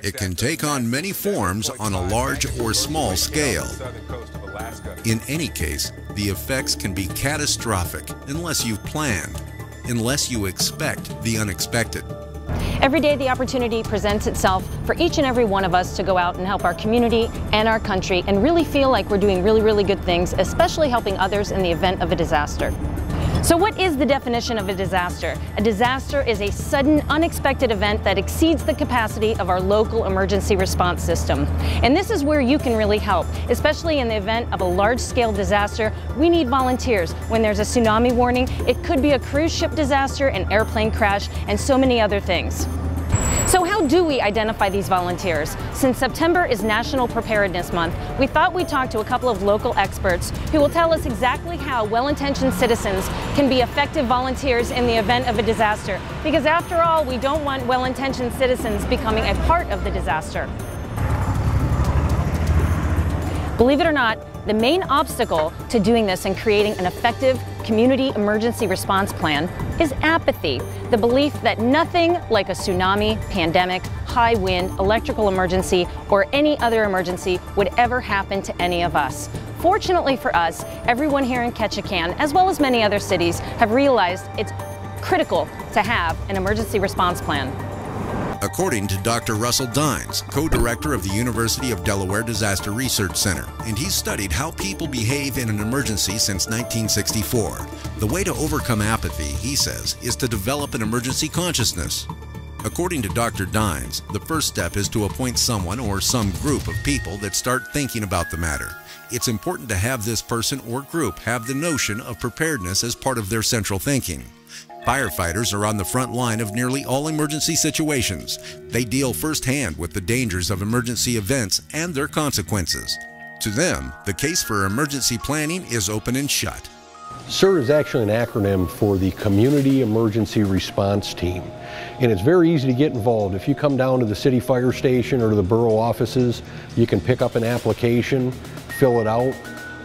It can take on many forms on a large or small scale. In any case, the effects can be catastrophic unless you've planned, unless you expect the unexpected. Every day the opportunity presents itself for each and every one of us to go out and help our community and our country and really feel like we're doing really good things, especially helping others in the event of a disaster. So what is the definition of a disaster? A disaster is a sudden, unexpected event that exceeds the capacity of our local emergency response system. And this is where you can really help, especially in the event of a large-scale disaster. We need volunteers. When there's a tsunami warning, it could be a cruise ship disaster, an airplane crash, and so many other things. So how do we identify these volunteers? Since September is National Preparedness Month, we thought we'd talk to a couple of local experts who will tell us exactly how well-intentioned citizens can be effective volunteers in the event of a disaster. Because after all, we don't want well-intentioned citizens becoming a part of the disaster. Believe it or not, the main obstacle to doing this and creating an effective community emergency response plan is apathy, the belief that nothing like a tsunami, pandemic, high wind, electrical emergency, or any other emergency would ever happen to any of us. Fortunately for us, everyone here in Ketchikan, as well as many other cities, have realized it's critical to have an emergency response plan. According to Dr. Russell Dines, co-director of the University of Delaware Disaster Research Center, and he's studied how people behave in an emergency since 1964. The way to overcome apathy, he says, is to develop an emergency consciousness. According to Dr. Dines, the first step is to appoint someone or some group of people that start thinking about the matter. It's important to have this person or group have the notion of preparedness as part of their central thinking. Firefighters are on the front line of nearly all emergency situations. They deal firsthand with the dangers of emergency events and their consequences. To them, the case for emergency planning is open and shut. CERT is actually an acronym for the Community Emergency Response Team. And it's very easy to get involved. If you come down to the city fire station or to the borough offices, you can pick up an application, fill it out,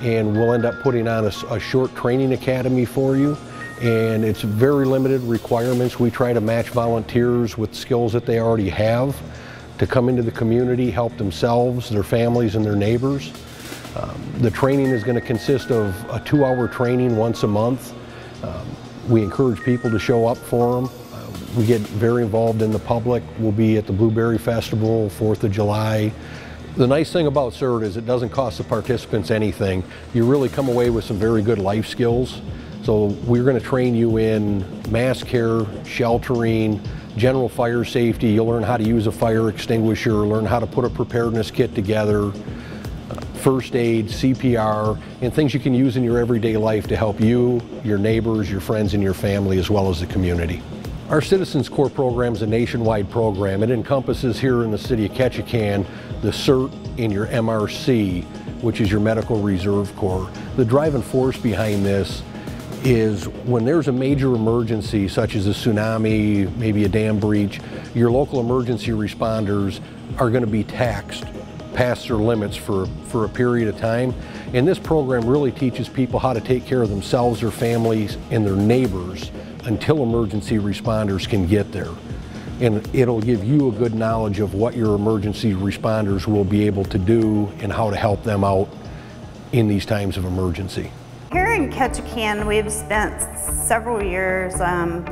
and we'll end up putting on a short training academy for you. And it's very limited requirements. We try to match volunteers with skills that they already have to come into the community, help themselves, their families, and their neighbors. The training is going to consist of a 2-hour training once a month. We encourage people to show up for them. We get very involved in the public. We'll be at the Blueberry Festival, 4th of July. The nice thing about CERT is it doesn't cost the participants anything. You really come away with some very good life skills. So we're going to train you in mass care, sheltering, general fire safety. You'll learn how to use a fire extinguisher, learn how to put a preparedness kit together, first aid, CPR, and things you can use in your everyday life to help you, your neighbors, your friends, and your family, as well as the community. Our Citizens Corps program is a nationwide program. It encompasses here in the city of Ketchikan the CERT and your MRC, which is your Medical Reserve Corps. The driving force behind this is when there's a major emergency such as a tsunami, maybe a dam breach, your local emergency responders are going to be taxed past their limits for a period of time. And this program really teaches people how to take care of themselves, their families, and their neighbors until emergency responders can get there. And it'll give you a good knowledge of what your emergency responders will be able to do and how to help them out in these times of emergency. Here in Ketchikan, we've spent several years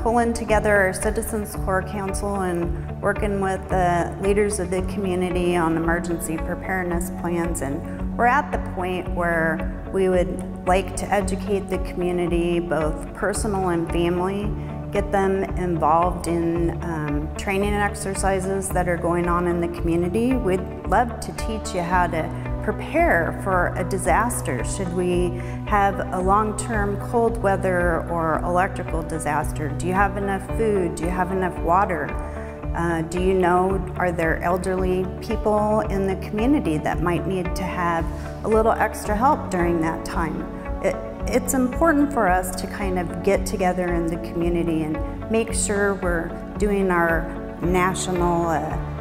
pulling together our Citizens Corps Council and working with the leaders of the community on emergency preparedness plans. And we're at the point where we would like to educate the community, both personal and family, get them involved in training exercises that are going on in the community. We'd love to teach you how to prepare for a disaster. Should we have a long-term cold weather or electrical disaster? Do you have enough food? Do you have enough water? Do you know, are there elderly people in the community that might need to have a little extra help during that time? It's important for us to kind of get together in the community and make sure we're doing our national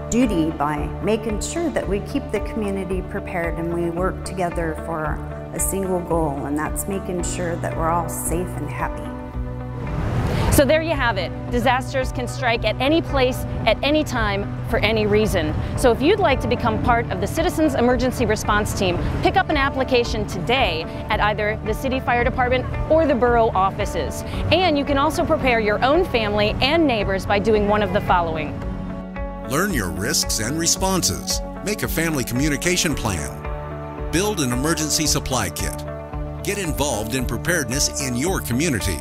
duty by making sure that we keep the community prepared and we work together for a single goal, and that's making sure that we're all safe and happy. So there you have it. Disasters can strike at any place, at any time, for any reason. So if you'd like to become part of the Citizens Emergency Response Team, pick up an application today at either the City Fire Department or the borough offices. And you can also prepare your own family and neighbors by doing one of the following. Learn your risks and responses. Make a family communication plan. Build an emergency supply kit. Get involved in preparedness in your community.